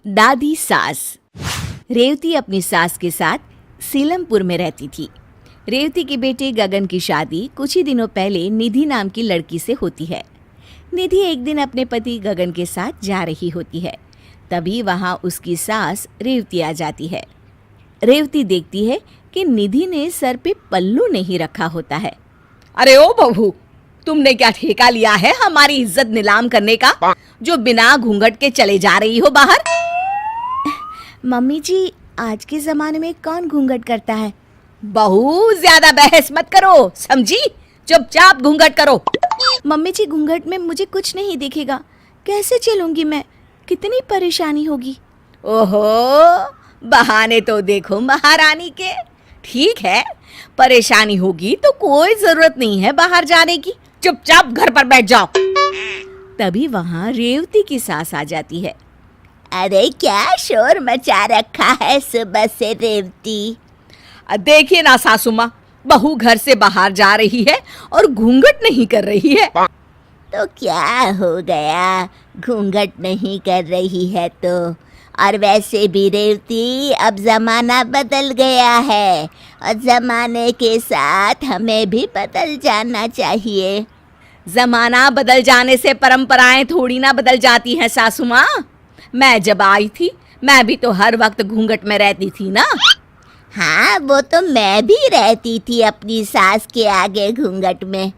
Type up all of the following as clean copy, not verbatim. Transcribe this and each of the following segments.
दादी सास। रेवती अपनी सास के साथ सीलमपुर में रहती थी। रेवती के बेटे गगन की शादी कुछ ही दिनों पहले निधि नाम की लड़की से होती है। निधि एक दिन अपने पति गगन के साथ जा रही होती है। तभी वहां उसकी सास रेवती आ जाती है। रेवती देखती है कि निधि ने सर पे पल्लू नहीं रखा होता है। अरे ओ बहू, तुमने क्या ठेका लिया है हमारी इज्जत नीलाम करने का, जो बिना घूंघट के चले जा रही हो बाहर? मम्मी जी, आज के जमाने में कौन घूंघट करता है? बहू, ज्यादा बहस मत करो, समझी? चुपचाप घूंघट करो। मम्मी जी, घूंघट में मुझे कुछ नहीं दिखेगा, कैसे चलूंगी मैं? कितनी परेशानी होगी। ओहो, बहाने तो देखो महारानी के। ठीक है, परेशानी होगी तो कोई जरूरत नहीं है बाहर जाने की, चुपचाप घर पर बैठ जाओ। तभी वहां रेवती की सास आ जाती है। अरे क्या शोर मचा रखा है सुबह से रेवती? देखिए ना सासू माँ, बहू घर से बाहर जा रही है और घूंघट नहीं कर रही है। तो क्या हो गया, घूंघट नहीं कर रही है तो? और वैसे भी रेवती, अब जमाना बदल गया है और जमाने के साथ हमें भी बदल जाना चाहिए। जमाना बदल जाने से परंपराएं थोड़ी ना बदल जाती हैं सासू माँ। मैं जब आई थी, मैं भी तो हर वक्त घूंघट में रहती थी ना। हाँ, वो तो मैं भी रहती थी अपनी सास के आगे घूंघट में।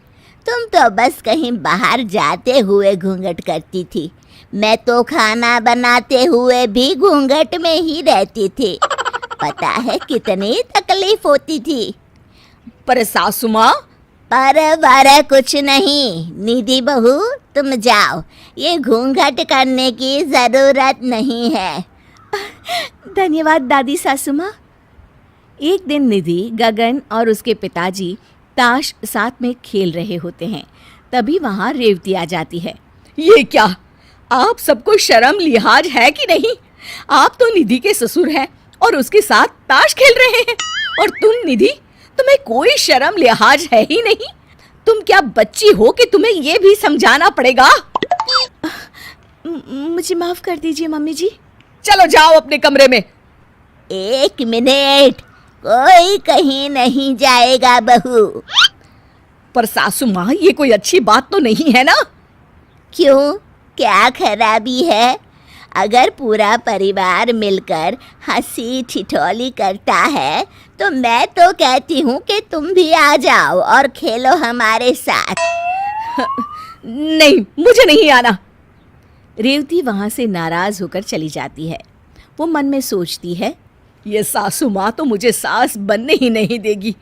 तुम तो बस कहीं बाहर जाते हुए घूंघट करती थी। मैं तो खाना बनाते हुए भी घूंघट में ही रहती थी। पता है कितनी तकलीफ होती थी। पर सासू माँ, पर कुछ नहीं। निधि बहू, तुम जाओ, ये घूंघट करने की जरूरत नहीं है। धन्यवाद दादी सासू माँ। एक दिन निधि, गगन और उसके पिताजी ताश साथ में खेल रहे होते हैं। तभी वहां रेवती आ जाती है। ये क्या, आप सबको शर्म लिहाज है कि नहीं? आप तो निधि के ससुर हैं और उसके साथ ताश खेल रहे हैं, और तुम निधि, तुम्हें कोई शर्म लिहाज है ही नहीं? तुम क्या बच्ची हो कि तुम्हें ये भी समझाना पड़ेगा? मुझे माफ कर दीजिए मम्मी जी। चलो जाओ अपने कमरे में। एक मिनट, कोई कहीं नहीं जाएगा बहू। पर सासू माँ, ये कोई अच्छी बात तो नहीं है ना? क्यों, क्या खराबी है? अगर पूरा परिवार मिलकर हंसी ठिठोली करता है तो मैं तो कहती हूँ कि तुम भी आ जाओ और खेलो हमारे साथ। नहीं, मुझे नहीं आना। रेवती वहां से नाराज होकर चली जाती है। वो मन में सोचती है, ये सासू माँ तो मुझे सास बनने ही नहीं देगी।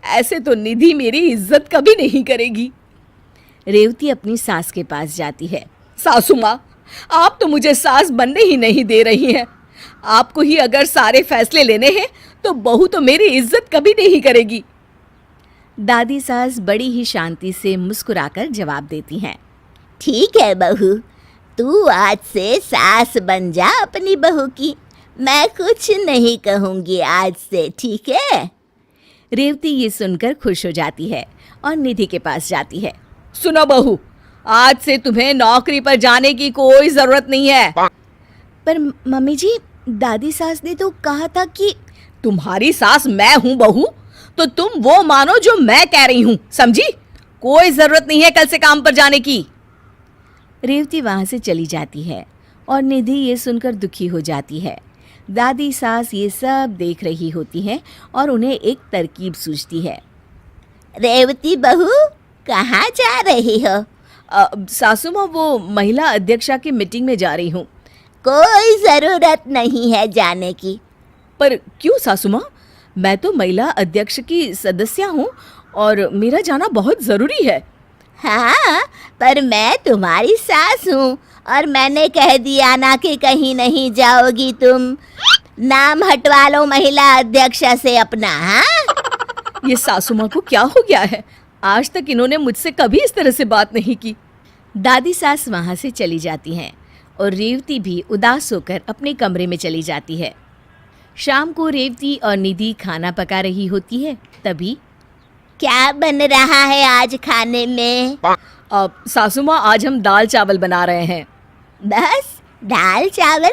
ऐसे तो निधि मेरी इज्जत कभी नहीं करेगी। रेवती अपनी सास के पास जाती है। सासू माँ, आप तो मुझे सास बनने ही नहीं दे रही हैं। आपको ही अगर सारे फैसले लेने हैं तो बहू तो मेरी इज्जत कभी नहीं करेगी। दादी सास बड़ी ही शांति से मुस्कुराकर जवाब देती हैं। ठीक है बहू, तू आज से सास बन जा अपनी बहू की। मैं कुछ नहीं कहूँगी आज से, ठीक है? रेवती ये सुनकर खुश हो जाती है और निधि के पास जाती है। सुनो बहू, आज से तुम्हें नौकरी पर जाने की कोई जरूरत नहीं है। पर मम्मी जी, दादी सास ने तो कहा था कि... तुम्हारी सास मैं हूँ बहू, तो तुम वो मानो जो मैं कह रही हूँ, समझी? कोई जरूरत नहीं है कल से काम पर जाने की। रेवती वहां से चली जाती है और निधि ये सुनकर दुखी हो जाती है। दादी सास ये सब देख रही होती है और उन्हें एक तरकीब सूझती है। रेवती बहू, कहाँ जा रही हो? सासू माँ, वो महिला अध्यक्षा की मीटिंग में जा रही हूँ। कोई जरूरत नहीं है जाने की। पर क्यों सासू माँ? मैं तो महिला अध्यक्ष की सदस्य हूँ और मेरा जाना बहुत जरूरी है। हाँ, पर मैं तुम्हारी सास हूँ और मैंने कह दिया ना कि कहीं नहीं जाओगी तुम। नाम हटवा लो महिला अध्यक्षा से अपना। हाँ, ये सासू माँ को क्या हो गया है? आज तक इन्होंने मुझसे कभी इस तरह से बात नहीं की। दादी सास वहां से चली जाती हैं और रेवती भी उदास होकर अपने कमरे में चली जाती है। शाम को रेवती और निधि खाना पका रही होती है। तभी क्या बन रहा है आज खाने में? सासू माँ, आज हम दाल चावल बना रहे हैं। बस दाल चावल?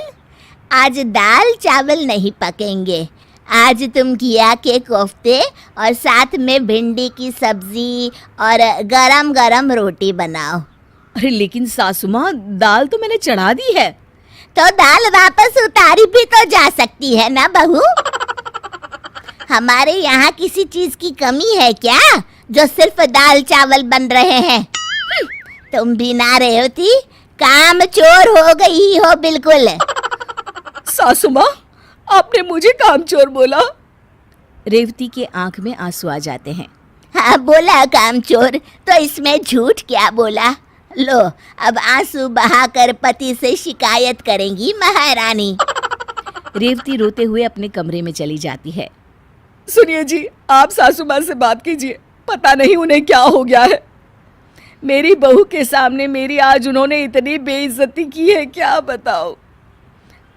आज दाल चावल नहीं पकेंगे। आज तुम घिया के कोफ्ते और साथ में भिंडी की सब्जी और गरम गरम रोटी बनाओ। अरे लेकिन सासू माँ, दाल तो मैंने चढ़ा दी है। तो दाल वापस उतारी भी तो जा सकती है ना बहू। हमारे यहाँ किसी चीज की कमी है क्या जो सिर्फ दाल चावल बन रहे हैं? तुम भी ना रेवती काम चोर हो गई हो बिल्कुल। सासू माँ, आपने मुझे कामचोर बोला? रेवती के आंख में आंसू आ जाते हैं। हाँ बोला कामचोर, तो इसमें झूठ क्या बोला? लो अब आंसू बहाकर पति से शिकायत करेंगी महारानी। रेवती रोते हुए अपने कमरे में चली जाती है। सुनिए जी, आप सासू माँ से बात कीजिए, पता नहीं उन्हें क्या हो गया है। मेरी बहू के सामने मेरी आज उन्होंने इतनी बेइज्जती की है, क्या बताओ।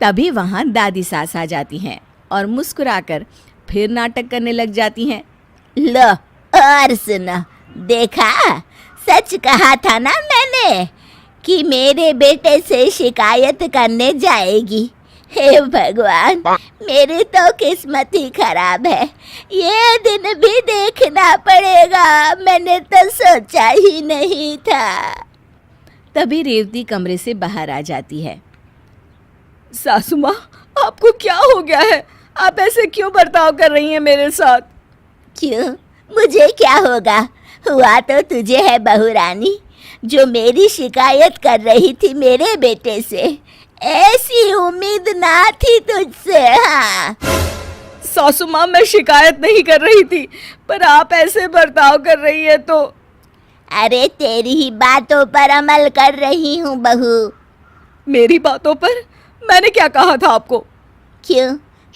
तभी वहां दादी सास आ जाती हैं और मुस्कुराकर फिर नाटक करने लग जाती हैं। लो और सुनो, देखा सच कहा था ना मैंने कि मेरे बेटे से शिकायत करने जाएगी। हे भगवान, मेरी तो किस्मत ही खराब है। ये दिन भी देखना पड़ेगा, मैंने तो सोचा ही नहीं था। तभी रेवती कमरे से बाहर आ जाती है। सासू माँ, आपको क्या हो गया है? आप ऐसे क्यों बर्ताव कर रही हैं मेरे साथ? क्यों, मुझे क्या होगा? हुआ तो तुझे है बहू रानी, जो मेरी शिकायत कर रही थी मेरे बेटे से। ऐसी उम्मीद ना थी तुझसे। हाँ सासू माँ, मैं शिकायत नहीं कर रही थी, पर आप ऐसे बर्ताव कर रही है तो। अरे तेरी ही बातों पर अमल कर रही हूँ बहू। मेरी बातों पर? मैंने क्या कहा था आपको? क्यों,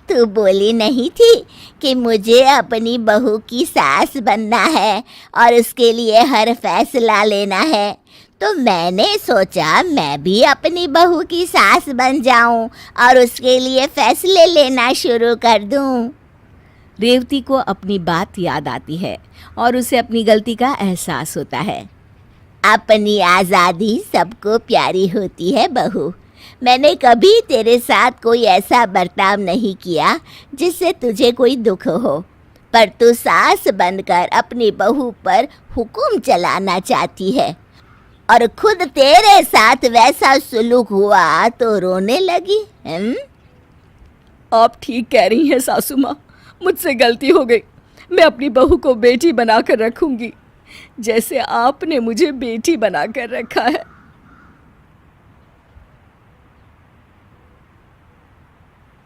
तू बोली नहीं थी कि मुझे अपनी बहू की सास बनना है और उसके लिए हर फैसला लेना है? तो मैंने सोचा मैं भी अपनी बहू की सास बन जाऊं और उसके लिए फैसले लेना शुरू कर दूं। रेवती को अपनी बात याद आती है और उसे अपनी गलती का एहसास होता है। अपनी आज़ादी सबको प्यारी होती है बहू। मैंने कभी तेरे साथ कोई ऐसा बर्ताव नहीं किया जिससे तुझे कोई दुख हो, पर तू सास बनकर अपनी बहू पर हुक्म चलाना चाहती है और खुद तेरे साथ वैसा सुलूक हुआ तो रोने लगी। आप ठीक कह रही हैं सासू माँ, मुझसे गलती हो गई। मैं अपनी बहू को बेटी बनाकर रखूंगी, जैसे आपने मुझे बेटी बनाकर रखा है।